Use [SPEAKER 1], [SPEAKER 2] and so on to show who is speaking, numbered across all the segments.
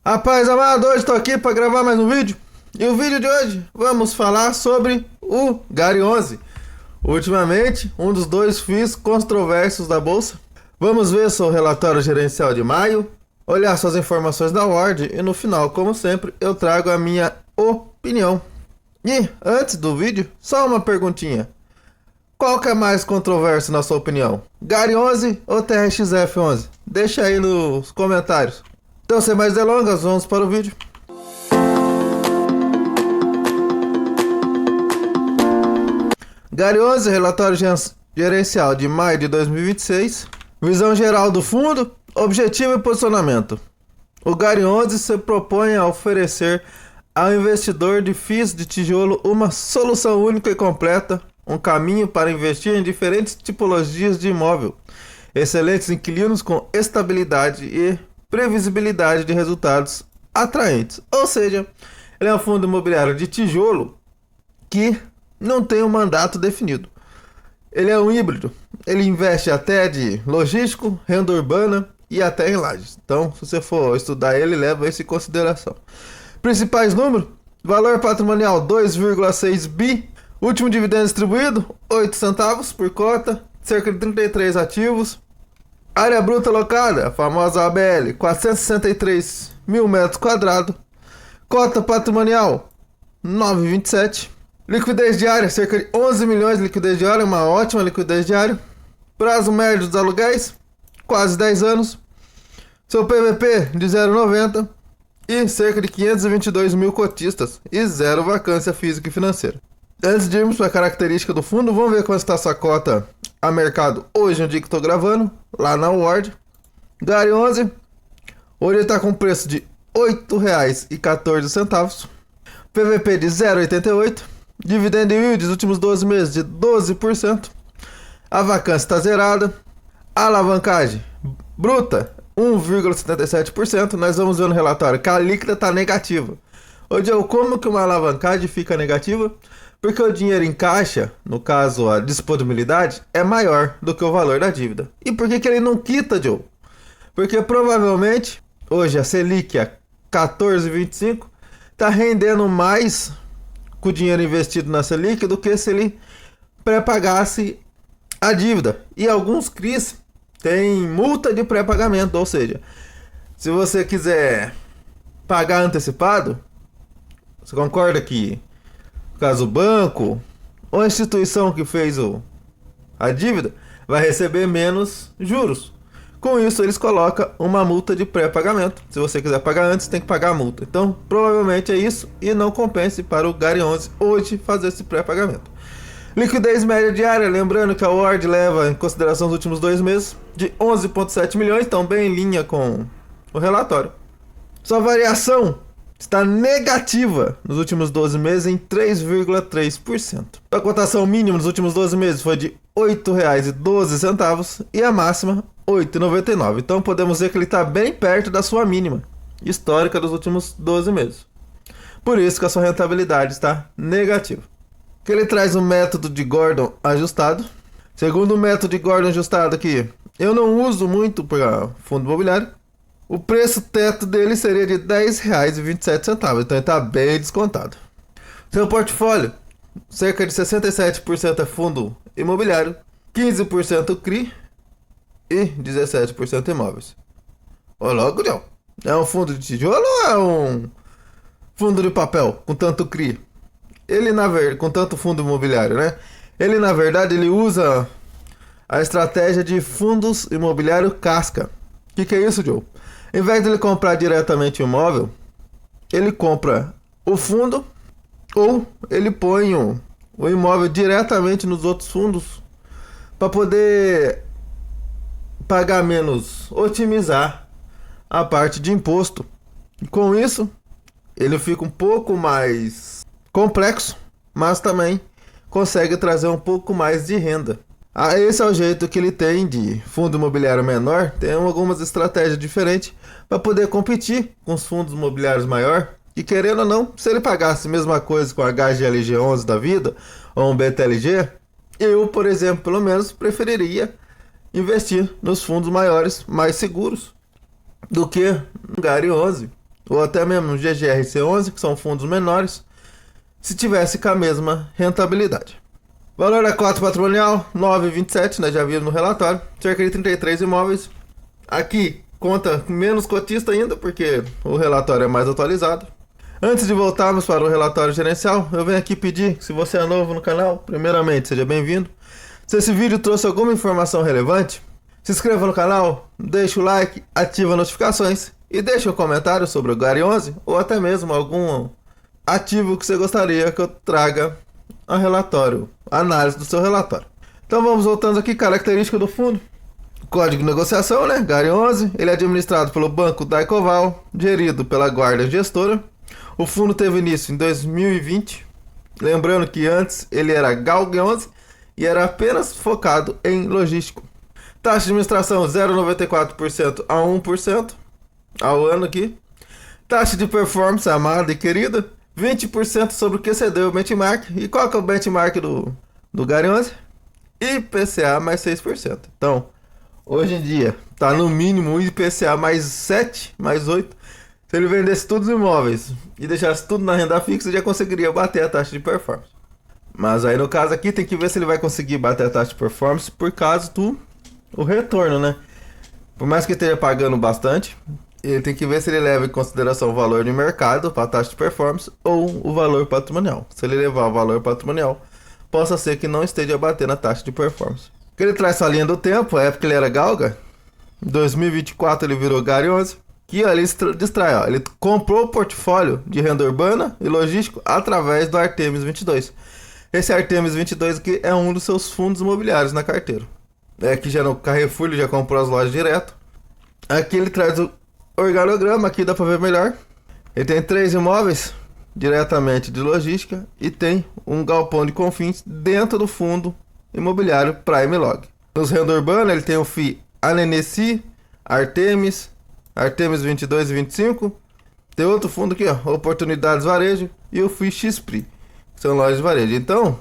[SPEAKER 1] Rapaz amado, hoje estou aqui para gravar mais um vídeo. E o vídeo de hoje vamos falar sobre o Gary 11. Ultimamente, um dos dois FIIs controversos da bolsa. Vamos ver seu relatório gerencial de maio, olhar suas informações da Ward e no final, como sempre, eu trago a minha opinião. E antes do vídeo, só uma perguntinha. Qual que é mais controverso na sua opinião? Gary 11 ou TRXF 11? Deixa aí nos comentários. Então, sem mais delongas, vamos para o vídeo. Gary 11, relatório gerencial de maio de 2026. Visão geral do fundo, objetivo e posicionamento. O Gary 11 se propõe a oferecer ao investidor de FIIs de tijolo uma solução única e completa, um caminho para investir em diferentes tipologias de imóvel, excelentes inquilinos com estabilidade e previsibilidade de resultados atraentes. Ou seja, ele é um fundo imobiliário de tijolo que não tem um mandato definido. Ele é um híbrido. Ele investe até de logístico, renda urbana e até em lajes. Então, se você for estudar ele, leva isso em consideração. Principais números: valor patrimonial 2,6 bi. Último dividendo distribuído 8 centavos por cota, cerca de 33 ativos. Área bruta alocada, a famosa ABL, 463 mil metros quadrados. Cota patrimonial 9,27. Liquidez diária, cerca de 11 milhões de liquidez diária, uma ótima liquidez diária. Prazo médio dos aluguéis, quase 10 anos. Seu PVP de 0,90 e cerca de 522 mil cotistas e zero vacância física e financeira. Antes de irmos para a característica do fundo, vamos ver como está essa cota a mercado hoje, no dia que estou gravando, lá na Ward. Gary 11, hoje ele está com preço de R$ 8,14. PVP de 0,88. Dividend yield dos últimos 12 meses de 12%. A vacância está zerada. A alavancagem bruta 1,77%. Nós vamos ver no relatório que a líquida está negativa. Ô Diogo, como que uma alavancagem fica negativa? Porque o dinheiro em caixa, no caso a disponibilidade, é maior do que o valor da dívida. E por que ele não quita, Diogo? Porque provavelmente hoje a Selic a 14,25 está rendendo mais com o dinheiro investido na Selic do que se ele pré-pagasse a dívida. E alguns CRIs têm multa de pré-pagamento, ou seja, se você quiser pagar antecipado, você concorda que, no caso o banco ou a instituição que fez a dívida vai receber menos juros. Com isso eles colocam uma multa de pré-pagamento. Se você quiser pagar antes, tem que pagar a multa. Então provavelmente é isso e não compense para o Gary 11 hoje fazer esse pré-pagamento. Liquidez média diária, lembrando que a Ward leva em consideração os últimos 2 meses, de 11,7 milhões, então bem em linha com o relatório. Sua variação está negativa nos últimos 12 meses em 3,3%. A cotação mínima nos últimos 12 meses foi de R$ 8,12 e a máxima R$ 8,99. Então podemos ver que ele está bem perto da sua mínima histórica dos últimos 12 meses. Por isso que a sua rentabilidade está negativa. Que ele traz um método de Gordon ajustado. Segundo o método de Gordon ajustado aqui, eu não uso muito para fundo imobiliário. O preço teto dele seria de R$ 10,27, então ele está bem descontado. Seu portfólio, cerca de 67% é fundo imobiliário, 15% CRI e 17% imóveis. Ô logo, não. É um fundo de tijolo ou é um fundo de papel com tanto CRI? Ele com tanto fundo imobiliário, né? Ele na verdade ele usa a estratégia de fundos imobiliário casca. O que é isso, Joe? Em vez de ele comprar diretamente o imóvel, ele compra o fundo ou ele põe o imóvel diretamente nos outros fundos para poder pagar menos, otimizar a parte de imposto. E com isso, ele fica um pouco mais complexo, mas também consegue trazer um pouco mais de renda. Esse é o jeito que ele tem de fundo imobiliário menor. Tem algumas estratégias diferentes para poder competir com os fundos imobiliários maior. E querendo ou não, se ele pagasse a mesma coisa com a HGLG 11 da vida ou um BTLG, eu, por exemplo, pelo menos preferiria investir nos fundos maiores, mais seguros do que no Gary 11, ou até mesmo um GGRC11, que são fundos menores, se tivesse com a mesma rentabilidade. Valor da cota patrimonial 9,27, nós já vimos no relatório, cerca de 33 imóveis. Aqui conta com menos cotista ainda, porque o relatório é mais atualizado. Antes de voltarmos para o relatório gerencial, eu venho aqui pedir que, se você é novo no canal, primeiramente seja bem-vindo. Se esse vídeo trouxe alguma informação relevante, se inscreva no canal, deixe o like, ative as notificações e deixe um comentário sobre o GARI 11 ou até mesmo algum ativo que você gostaria que eu traga a relatório, a análise do seu relatório. Então vamos voltando aqui, característica do fundo. Código de negociação, né? GARI 11, ele é administrado pelo Banco Daicoval, gerido pela Guarda Gestora. O fundo teve início em 2020, lembrando que antes ele era GALG 11 e era apenas focado em logístico. Taxa de administração 0,94% a 1% ao ano aqui. Taxa de performance amada e querida, 20% sobre o que excedeu o benchmark. E qual que é o benchmark do GARI 11? IPCA mais 6%. Então, hoje em dia, tá no mínimo um IPCA mais 7, mais 8. Se ele vendesse todos os imóveis e deixasse tudo na renda fixa, já conseguiria bater a taxa de performance. Mas aí no caso aqui tem que ver se ele vai conseguir bater a taxa de performance por causa do retorno, né? Por mais que esteja pagando bastante, ele tem que ver se ele leva em consideração o valor de mercado para a taxa de performance ou o valor patrimonial. Se ele levar o valor patrimonial, possa ser que não esteja batendo a taxa de performance. Que ele traz essa linha do tempo, a época que ele era galga, em 2024 ele virou GARI 11, que ali distrai, ó, ele comprou o portfólio de renda urbana e logístico através do Artemis 22. Esse Artemis 22 aqui é um dos seus fundos imobiliários na carteira. Aqui já no Carrefour ele já comprou as lojas direto. Aqui ele traz o organograma, aqui dá para ver melhor. Ele tem 3 imóveis diretamente de logística e tem um galpão de Confins dentro do fundo imobiliário Prime Log. Nos renda urbana ele tem o FII Anenesi, Artemis 22 e 25. Tem outro fundo aqui, ó, Oportunidades Varejo, e o FII XPRI, que são lojas de varejo. Então,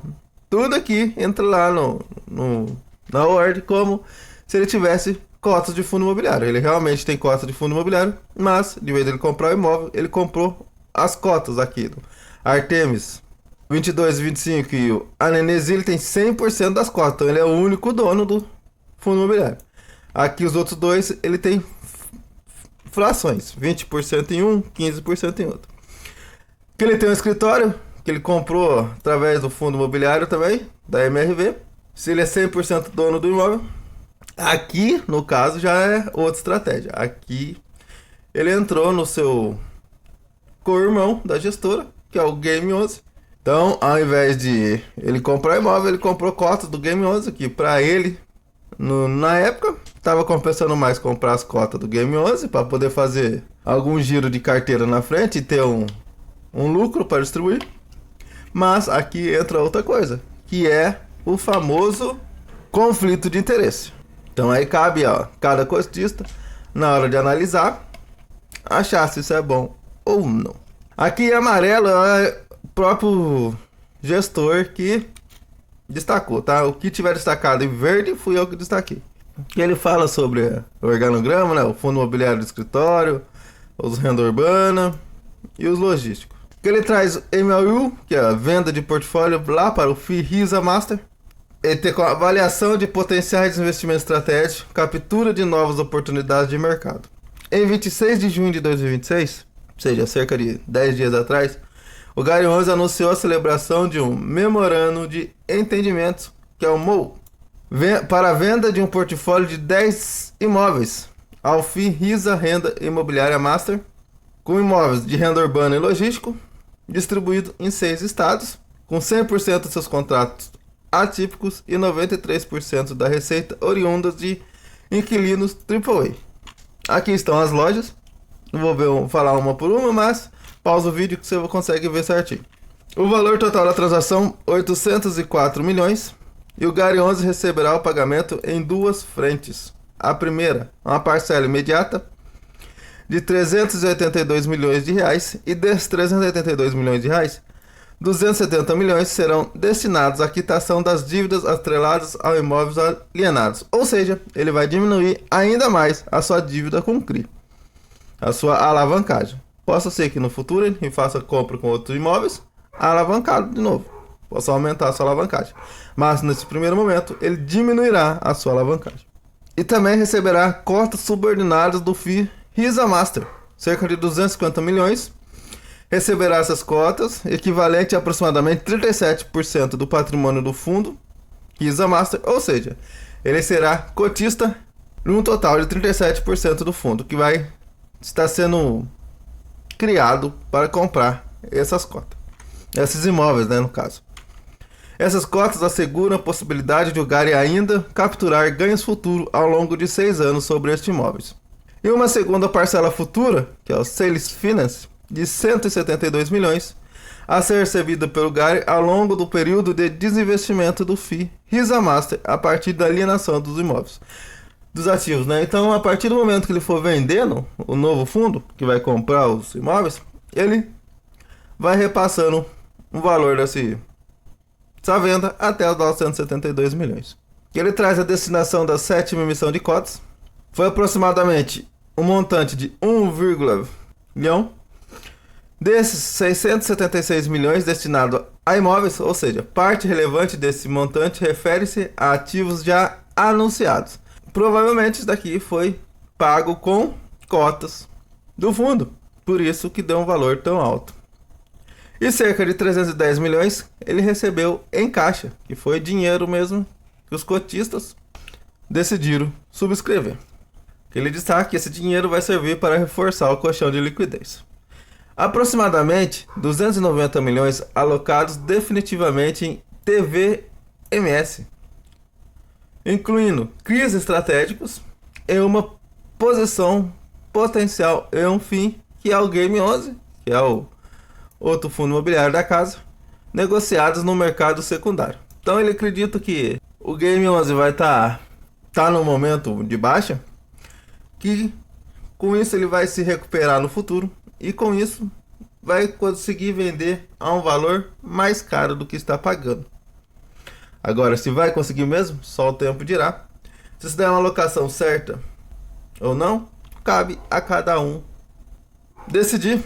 [SPEAKER 1] tudo aqui entra lá na ordem como se ele tivesse cotas de fundo imobiliário. Ele realmente tem cotas de fundo imobiliário, mas de vez de ele comprar o imóvel, ele comprou as cotas aqui do Artemis 22 e 25 e o Anenesi, ele tem 100% das cotas, então ele é o único dono do fundo imobiliário. Aqui os outros dois, ele tem frações, 20% em um, 15% em outro. Que ele tem um escritório que ele comprou através do fundo imobiliário também, da MRV. Se ele é 100% dono do imóvel, aqui no caso já é outra estratégia. Aqui ele entrou no seu co-irmão da gestora, que é o Game 11. Então, ao invés de ele comprar imóvel, ele comprou cotas do Game 11 aqui para ele. Na época, estava compensando mais comprar as cotas do Game 11 para poder fazer algum giro de carteira na frente e ter um lucro para distribuir. Mas aqui entra outra coisa, que é o famoso conflito de interesse. Então aí cabe a cada cotista, na hora de analisar, achar se isso é bom ou não. Aqui em amarelo é o próprio gestor que destacou, tá? O que tiver destacado em verde fui eu que destaquei. Que ele fala sobre o organograma, né? O fundo imobiliário do escritório, os renda urbana e os logísticos. Que ele traz MLU, que é a venda de portfólio lá para o FII RISA Master. Ele tem com a avaliação de potenciais de investimento estratégico, captura de novas oportunidades de mercado. Em 26 de junho de 2026, ou seja, cerca de 10 dias atrás, o GARI 11 anunciou a celebração de um memorando de entendimentos, que é o MOU, para a venda de um portfólio de 10 imóveis ao FII RISA Renda Imobiliária Master, com imóveis de renda urbana e logístico, distribuído em 6 estados, com 100% dos seus contratos atípicos e 93% da receita oriundas de inquilinos AAA. Aqui estão as lojas, não vou falar uma por uma, mas pausa o vídeo que você consegue ver certinho. O valor total da transação, 804 milhões, e o GARI 11 receberá o pagamento em 2 frentes. A primeira, uma parcela imediata de 382 milhões de reais, e desses 382 milhões de reais, 270 milhões serão destinados à quitação das dívidas atreladas a imóveis alienados. Ou seja, ele vai diminuir ainda mais a sua dívida com o CRI, a sua alavancagem. Possa ser que no futuro ele faça compra com outros imóveis, alavancado de novo. Possa aumentar a sua alavancagem. Mas nesse primeiro momento, ele diminuirá a sua alavancagem. E também receberá cotas subordinadas do FII Risa Master, cerca de 250 milhões. Receberá essas cotas, equivalente a aproximadamente 37% do patrimônio do fundo Risa Master, ou seja, ele será cotista num total de 37% do fundo, que vai estar sendo criado para comprar essas cotas. Esses imóveis, né, no caso. Essas cotas asseguram a possibilidade de o Gary ainda capturar ganhos futuros ao longo de 6 anos sobre estes imóveis. E uma segunda parcela futura, que é o Sales Finance, de 172 milhões, a ser recebida pelo Gary ao longo do período de desinvestimento do FII Risa Master a partir da alienação dos imóveis, dos ativos, né? Então, a partir do momento que ele for vendendo o novo fundo, que vai comprar os imóveis, ele vai repassando o valor dessa venda até os 972 milhões. Ele traz a destinação da sétima emissão de cotas. Foi aproximadamente um montante de 1,1 milhão. Desses 676 milhões destinados a imóveis, ou seja, parte relevante desse montante refere-se a ativos já anunciados. Provavelmente isso daqui foi pago com cotas do fundo, por isso que deu um valor tão alto. E cerca de 310 milhões ele recebeu em caixa, que foi dinheiro mesmo que os cotistas decidiram subscrever. Ele destaca que esse dinheiro vai servir para reforçar o colchão de liquidez. Aproximadamente 290 milhões alocados definitivamente em TVMS, incluindo crises estratégicos e uma posição potencial em um fim, que é o Game 11, que é o outro fundo imobiliário da casa, negociados no mercado secundário. Então ele acredita que o Game 11 vai estar no momento de baixa, que com isso ele vai se recuperar no futuro e com isso vai conseguir vender a um valor mais caro do que está pagando. Agora, se vai conseguir mesmo, só o tempo dirá. Se isso der uma alocação certa ou não, cabe a cada um decidir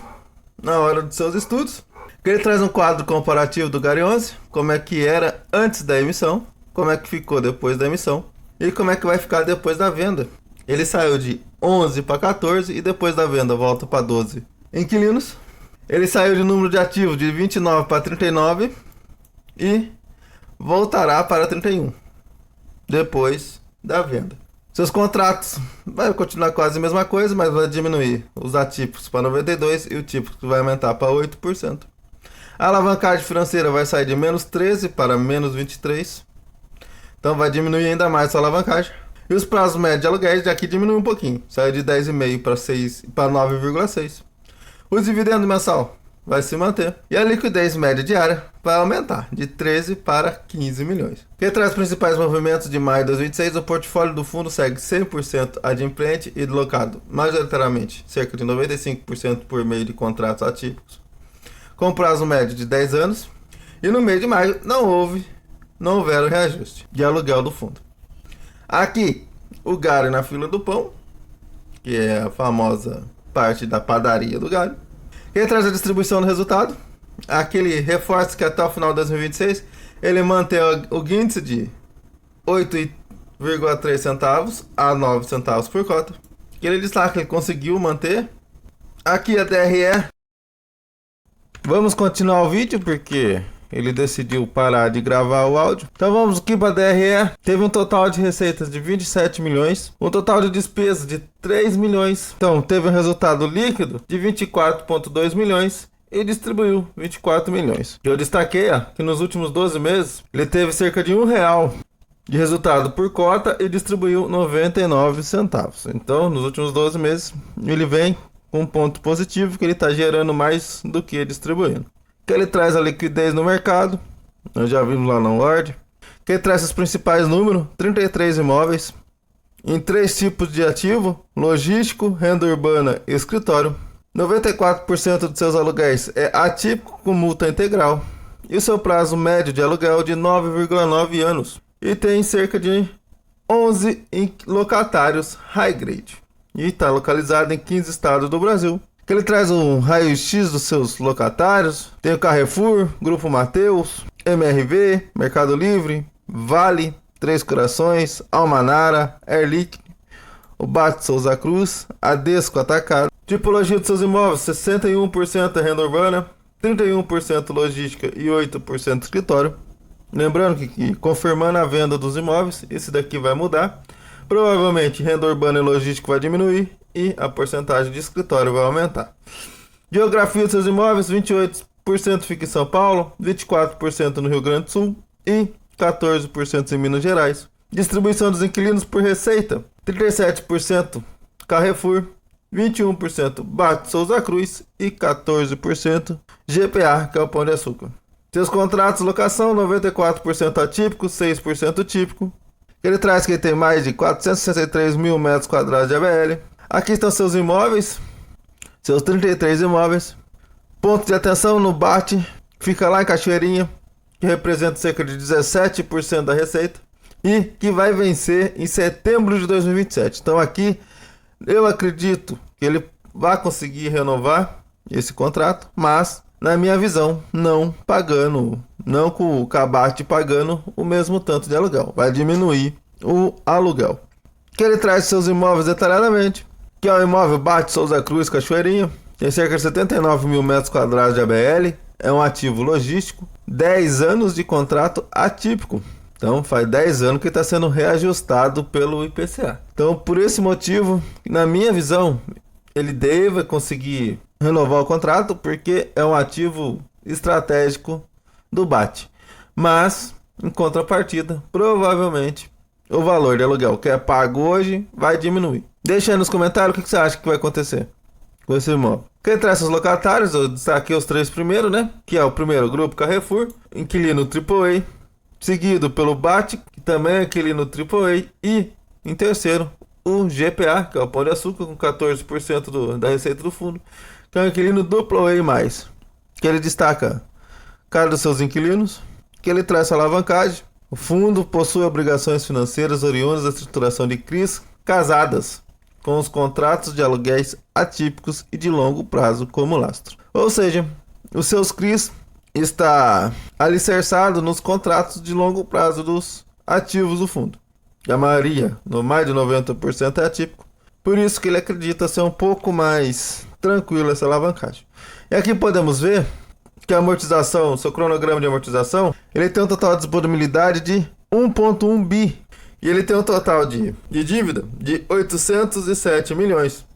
[SPEAKER 1] na hora dos seus estudos. Ele traz um quadro comparativo do Gary 11, como é que era antes da emissão, como é que ficou depois da emissão e como é que vai ficar depois da venda. Ele saiu de 11 para 14 e depois da venda volta para 12 inquilinos. Ele saiu de número de ativos de 29 para 39 e voltará para 31 depois da venda. Seus contratos vai continuar quase a mesma coisa, mas vai diminuir os atípicos para 92 e o típico vai aumentar para 8%. A alavancagem financeira vai sair de menos 13 para menos 23. Então vai diminuir ainda mais a alavancagem. E os prazos médios de aluguéis de aqui diminuem um pouquinho. Sai de 10,5 para 6 para 9,6. O dividendo mensal vai se manter. E a liquidez média diária vai aumentar de 13 para 15 milhões. Que traz os principais movimentos de maio de 2026, o portfólio do fundo segue 100% adimplente e locado majoritariamente, cerca de 95% por meio de contratos atípicos, com prazo médio de 10 anos. E no mês de maio não houveram reajuste de aluguel do fundo. Aqui, o Gary na fila do pão, que é a famosa parte da padaria do Gary. Ele traz a distribuição do resultado. Aquele reforço que até o final de 2026 ele mantém o índice de 8,3 centavos a 9 centavos por cota. Ele destaca que ele conseguiu manter. Aqui a DRE. Vamos continuar o vídeo porque ele decidiu parar de gravar o áudio. Então vamos aqui para a DRE. Teve um total de receitas de 27 milhões. Um total de despesas de 3 milhões. Então teve um resultado líquido de 24,2 milhões. E distribuiu 24 milhões. Eu destaquei que nos últimos 12 meses ele teve cerca de R$1 de resultado por cota e distribuiu 99 centavos. Então nos últimos 12 meses ele vem com um ponto positivo, que ele está gerando mais do que distribuindo. Que ele traz a liquidez no mercado, nós já vimos lá na Word. Que ele traz os principais números, 33 imóveis, em 3 tipos de ativo, logístico, renda urbana e escritório. 94% de seus aluguéis é atípico com multa integral. E o seu prazo médio de aluguel de 9,9 anos. E tem cerca de 11 locatários high grade. E está localizado em 15 estados do Brasil. Que ele traz um raio-x dos seus locatários. Tem o Carrefour, Grupo Mateus, MRV, Mercado Livre, Vale, Três Corações, Almanara, Airlick, o Bate Souza Cruz, Adesco Atacado. Tipologia dos seus imóveis: 61% é renda urbana, 31% logística e 8% escritório. Lembrando que confirmando a venda dos imóveis, esse daqui vai mudar. Provavelmente renda urbana e logística vai diminuir e a porcentagem de escritório vai aumentar. Geografia dos seus imóveis: 28% fica em São Paulo, 24% no Rio Grande do Sul e 14% em Minas Gerais. Distribuição dos inquilinos por receita: 37% Carrefour, 21% Bate Souza Cruz e 14% GPA, que é o Pão de Açúcar. Seus contratos de locação: 94% atípico, 6% típico. Ele traz que ele tem mais de 463 mil metros quadrados de ABL. Aqui estão seus imóveis, seus 33 imóveis. Ponto de atenção no Bate, fica lá em Cachoeirinha, que representa cerca de 17% da receita e que vai vencer em setembro de 2027. Então aqui eu acredito que ele vai conseguir renovar esse contrato, mas na minha visão, não com o Cabate pagando o mesmo tanto de aluguel. Vai diminuir o aluguel. Que ele traz seus imóveis detalhadamente, que é o imóvel Bate Souza Cruz, Cachoeirinha. Tem cerca de 79 mil metros quadrados de ABL. É um ativo logístico. 10 anos de contrato atípico. Então faz 10 anos que está sendo reajustado pelo IPCA. Então por esse motivo, na minha visão, ele deve conseguir renovar o contrato, porque é um ativo estratégico do Bate. Mas, em contrapartida, provavelmente o valor de aluguel que é pago hoje vai diminuir. Deixa aí nos comentários o que você acha que vai acontecer com esse imóvel. Quem traz seus locatários, eu destaquei os 3 primeiros, né? Que é o primeiro, Grupo Carrefour, inquilino AAA, seguido pelo Bate, que também é inquilino AAA, e em terceiro, o GPA, que é o Pão de Açúcar, com 14% da receita do fundo, que é um inquilino AA+, que ele destaca cada dos seus inquilinos, que ele traz alavancagem. O fundo possui obrigações financeiras oriundas da estruturação de CRIs casadas com os contratos de aluguéis atípicos e de longo prazo como lastro. Ou seja, os seus CRIs está alicerçado nos contratos de longo prazo dos ativos do fundo. A maioria, no mais de 90%, é atípico. Por isso que ele acredita ser um pouco mais tranquilo essa alavancagem. E aqui podemos ver que a amortização, seu cronograma de amortização, ele tem um total de disponibilidade de 1,1 bi. E ele tem um total de dívida de 807 milhões.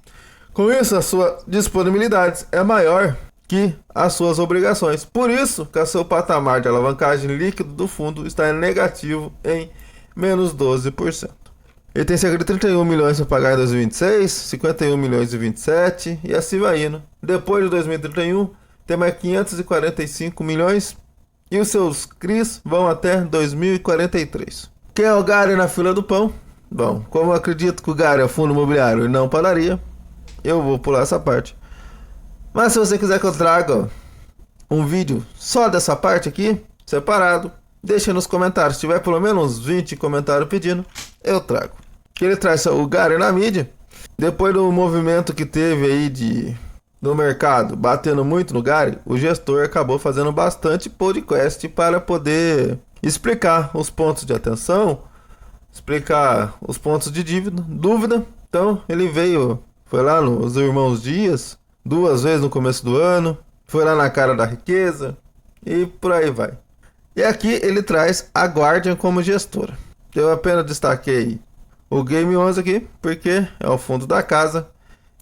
[SPEAKER 1] Com isso, a sua disponibilidade é maior que as suas obrigações. Por isso que o seu patamar de alavancagem líquido do fundo está em negativo em menos 12%. Ele tem cerca de 31 milhões para pagar em 2026, 51 milhões em 2027 e assim vai indo. Depois de 2031, tem mais 545 milhões e os seus CRIs vão até 2043. Quem é o Gary na fila do pão? Bom, como eu acredito que o Gary é fundo imobiliário e não padaria, eu vou pular essa parte. Mas se você quiser que eu traga um vídeo só dessa parte aqui, separado, deixa nos comentários. Se tiver pelo menos 20 comentários pedindo, eu trago. Que ele traz o Gary na mídia. Depois do movimento que teve aí no mercado, batendo muito no Gary, o gestor acabou fazendo bastante podcast para poder explicar os pontos de atenção, explicar os pontos de dúvida. Então ele foi lá nos Irmãos Dias, 2 vezes no começo do ano, foi lá na Cara da Riqueza e por aí vai. E aqui ele traz a Guardian como gestora. Eu apenas destaquei o Game 11 aqui, porque é o fundo da casa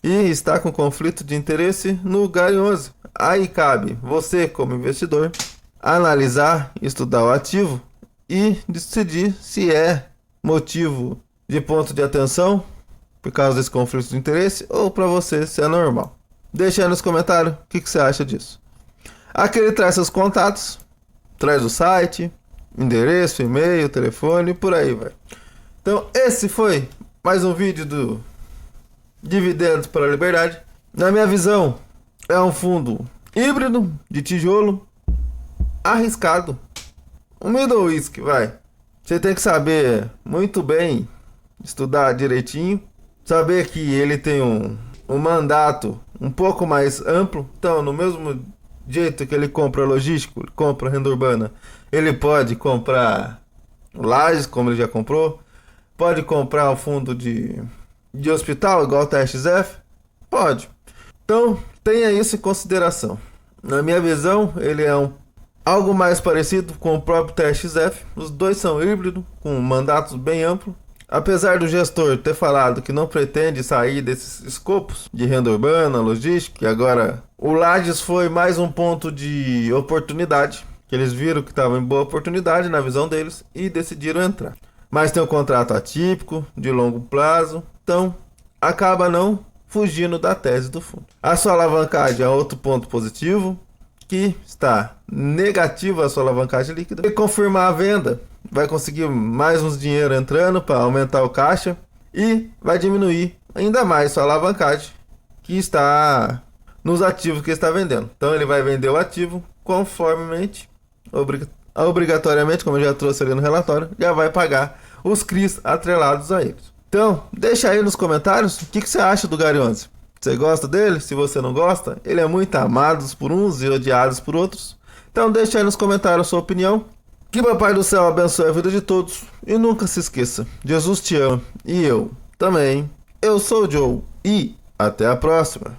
[SPEAKER 1] e está com conflito de interesse no Gary 11. Aí cabe você, como investidor, analisar, estudar o ativo e decidir se é motivo de ponto de atenção por causa desse conflito de interesse ou para você se é normal. Deixa aí nos comentários o que você acha disso. Aqui ele traz seus contatos, traz o site, endereço, e-mail, telefone, por aí vai. Então esse foi mais um vídeo do Dividendos para a Liberdade. Na minha visão, é um fundo híbrido de tijolo, arriscado, um middle risk, vai. Você tem que saber muito bem, estudar direitinho, saber que ele tem um mandato, um pouco mais amplo. Então, no mesmo jeito que ele compra logístico, compra renda urbana, ele pode comprar lajes, como ele já comprou, pode comprar o fundo de hospital, igual o TXF, pode. Então, tenha isso em consideração. Na minha visão, ele é algo mais parecido com o próprio TXF. Os dois são híbridos, com mandatos bem amplos. Apesar do gestor ter falado que não pretende sair desses escopos de renda urbana, logística, e agora o Lages foi mais um ponto de oportunidade, que eles viram que estava em boa oportunidade na visão deles e decidiram entrar. Mas tem um contrato atípico, de longo prazo, então acaba não fugindo da tese do fundo. A sua alavancagem é outro ponto positivo, que está negativa a sua alavancagem líquida. E confirmar a venda, vai conseguir mais uns dinheiro entrando para aumentar o caixa e vai diminuir ainda mais sua alavancagem que está nos ativos que está vendendo. Então ele vai vender o ativo conformemente, obrigatoriamente, como eu já trouxe ali no relatório, já vai pagar os CRIs atrelados a eles. Então, deixa aí nos comentários o que você acha do Gary 11. Você gosta dele? Se você não gosta, ele é muito amado por uns e odiado por outros. Então deixa aí nos comentários a sua opinião. Que Papai do Céu abençoe a vida de todos. E nunca se esqueça, Jesus te ama e eu também. Eu sou o Joe e até a próxima.